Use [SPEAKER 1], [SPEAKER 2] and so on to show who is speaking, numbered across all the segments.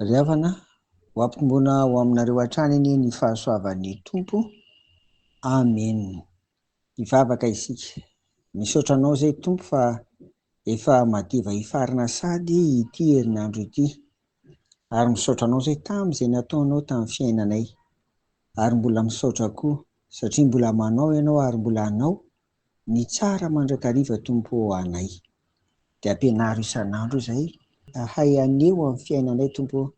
[SPEAKER 1] Ry havana, ho ampitomboina ho aminareo hatrany ny fahasoavan'ny Tompo. Amen. Hivavaka isika. Misaotra anao izay Tompo fa efa madiva hifarina sady ity herinandro ity. Ary misaotra anao izay tamin'izay nataonao tamin'ny fiainanay. Ary mbola misaotra koa satria mbola manao ianao ary mbola hanao ny tsara mandrakariva Tompo anay. Dia ampianaro isan'andro izay hay aneho amin'ny fiainanay Tompo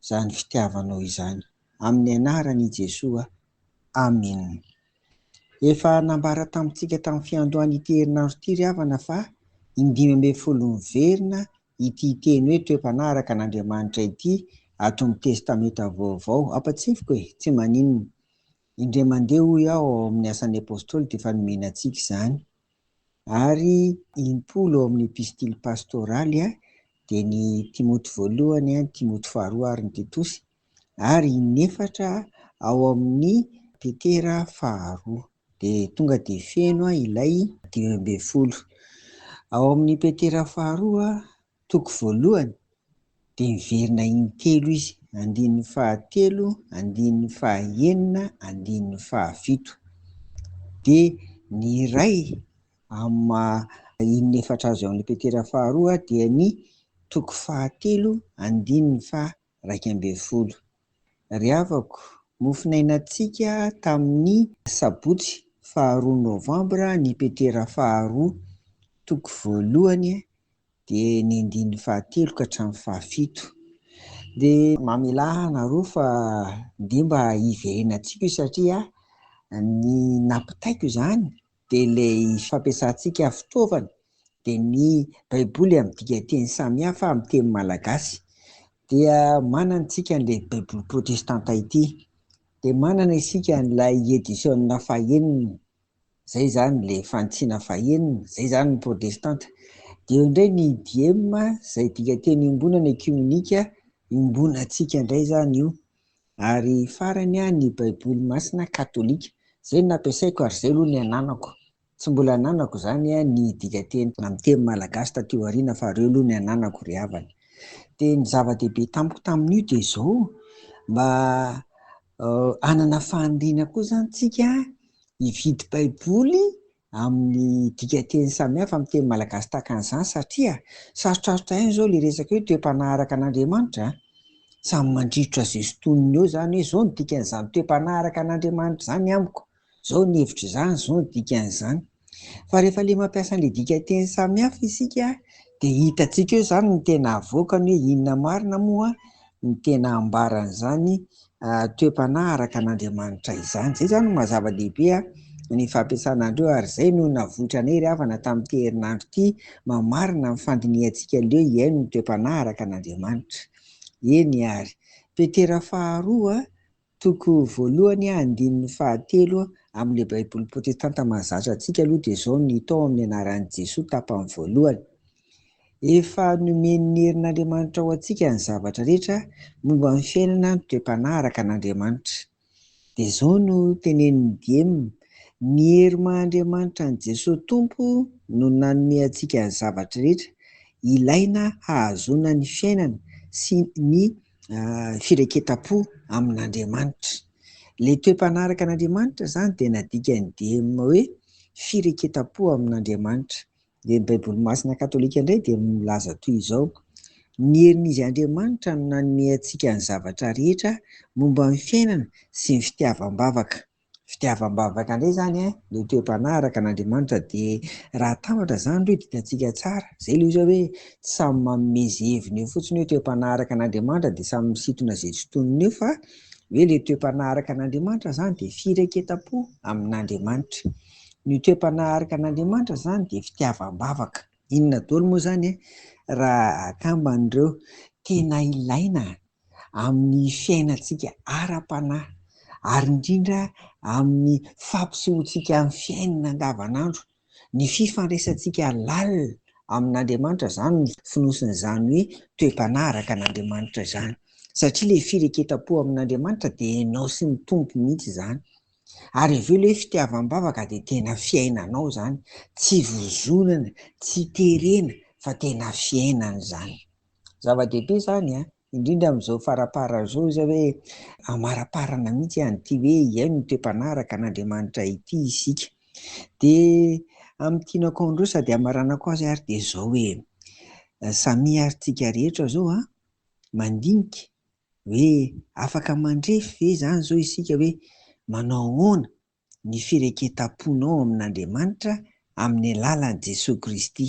[SPEAKER 1] izany fitiavanao izany. Amin'ny anaran'i Jesoa. Amen. Efa nambara tamintsika tamin'ny fiandohany ity herinandro ity ry havana fa 15 Verina ity teny hoe toe-panaraka an'Andriamanitra ity ato amin'ny testamenta vaovao. Ampatsifiko tsy maninona. Indray mandeha hoy aho ao amin'ny asan'ny apôstôly dia efa nomena antsika izany. Ary 10 ao amin'ny epistily pastoraly dia ny Timoty voalohany, Timoty faharoa ary ny Titosy, ary 4 ao amin'ny Petera faharoa. Dia tonga dia feno ilay 12. Ao amin'ny Petera faharoa toko voalohany dia miverina intelo izy: 9, 9, 9, 7. Dia ny iray amin'ny 4 azo amin'ny Petera faharoa dia ny toko 7, 12. Ry havako, mofinainantsika tamin'ny sabotsy 2 Novambra ny Petera faharoa toko voalohany dia ny 7 ka hatramin'ny 7. Dia mamela anareo fa dia mba hiverenantsika satria ny nampitaiko izany dia ilay fampiasantsika fitaovana dia ny baiboly amin'ny dikateny samihafa amin'ny teny malagasy. Dia manana isika an'ilay baiboly protestanta ity, dia manana isika an'ilay édition fahenina, izay izany ilay fantsiana fahenina, izay izany ny protestanta. Dia eo indray ny IDM izay dikateny iombonana ekumenika, iombonantsika indray izany io. Ary farany ny baiboly masina katolika, izay no nampiasaiko ary izay aloha ny ananako. Tsy mbola ananako izany ny dikateny amin'ny teny malagasy taty aoriana fa ireo aloha ny ananako ry havana. Dia ny zava-dehibe tamiko tamin'io dia izao: mba hanana fahanliana koa izany tsika hividy baiboly amin'ny dikateny samihafa amin'ny teny malagasy tahaka an'izany, satria sarotrarotra ihany izao ilay resaka hoe toe-panaraka an'Andriamanitra. Samy mandritra izay sotoniny eo izany hoe izao ny dikan'izany toe-panaraka an'Andriamanitra izany amiko, izao ny hevitra izany, izao ny dikan'izany. Fa rehefa ilay mampiasa an'ilay dikateny samihafa isika dia hitantsika eo izany ny tena avoakany hoe inona marina moa ny tena ambaran'izany toe-panaraka an'Andriamanitra izany. Izay izany no mahazava-dehibe ny fampiasana andreo, ary izay no navotra anay ry havana tamin'ity herinandro ity, mamarina ny fandiniantsika leo hiaino ny toe-panaraka an'Andriamanitra. Eny ary Petera faharoa toko voalohany 7 amin'ilay baiboly protestanta mahazatra antsika aloha dia izao ny tao amin'ny anaran'i Jesoa tapany voalohany: efa nomen'ny herin'Andriamanitra ho antsika ny zavatra rehetra momba ny fiainana ny toe-panaraka an'Andriamanitra. Dia izao no tenenin'ny DM: ny herim-Andriamanitra ny Jesoa Tompo no nanome antsika ny zavatra rehetra ilaina hahazoana ny fiainana sy ny firaiketam-po amin'Andriamanitra. Ilay toe-panaraka an'Andriamanitra izany dia nadikany DM hoe firaiketam-po amin'Andriamanitra. Dia ny baiboly masina katolika indray dia milaza toy izao: ny herin'izy Andriamanitra no nanome antsika ny zavatra rehetra momba ny fiainana sy ny fitiavam-bavaka. Fitiavam-bavaka indray izany ilay toe-panaraka an'Andriamanitra. Dia raha atambatra izany hoe ditantsika tsara, izay ilay izy hoe tsy samy mameze heviny eo fotsiny hoe toe-panaraka an'Andriamanitra dia samy misintona izay sotoniny eo, fa hoe ilay toe-panaraka an'Andriamanitra izany dia firaiketam-po amin'Andriamanitra. Ny toe-panaraka an'Andriamanitra izany dia fitiavam-bavaka. Inona daholo moa izany raha akamban'ireo tena ilaina amin'ny fiainantsika ara-panahy, ary indrindra amin'ny fampisehoantsika amin'ny fiainana andavanandro, ny fifandraisantsika lalina amin'Andriamanitra. Izany ny fonosin'izany hoe toe-panaraka an'Andriamanitra izany, satria ilay firaiketam-po amin'Andriamanitra dia ianao sy ny Tompo mihitsy izany. Ary avy eo ilay fitiavam-bavaka dia tena fiainanao izany, tsy vozonana, tsy terena, fa tena fiainana izany. Zava-dehibe izany indrindra amin'izao farapara zao izy hoe amaraparana mihitsy an'ity hoe iay no toe-mpanaraka an'Andriamanitra ity isika. De amin'ny tianako androa sady amaranako azy ary de zao hoe samy aritsika rehetra zao mandinika hoe afaka mandrefy ve zany zao isika hoe manao ahoana ny fireketam-ponao amin'Andriamanitra amin'ny alalan'i Jesosy Kristy.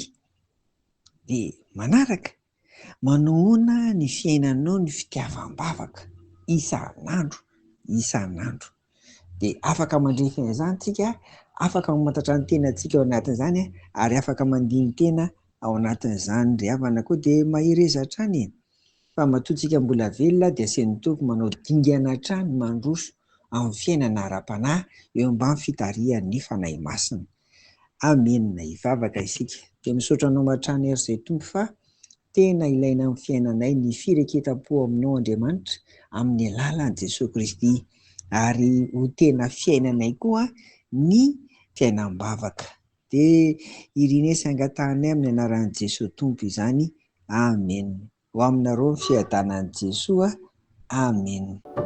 [SPEAKER 1] De manaraka, manao ahoana ny fiainanao ny fitiavam-bavaka isan'andro. De afaka mandrefy an'izany tsika, afaka mamantatra ny tenantsika ao anatin'izany ary afaka mandiny tena ao anatin'izany ry havana koa de mahery heza hatrany e. Fa matoantsika mbola velona de asian'ny tompo manao dingana hatrany mandroso amin'ny fiainana ara-panahy eo ambany fitarihan'ny fanahy masina. Amenina hivavaka isika. De misaotra anao hatrany ary izay tompo fa tena ilaina amin'ny fiainanay ny fireketam-po aminao Andriamanitra amin'ny alalan'i Jesosy Kristy ary ho tena fiainanay koa ny fiainam-bavaka. De ireny sy angatanay amin'ny anaran'i Jesosy tompo izany. Amen. Ho aminareo ny fiadanan'i Jesosy. Amen.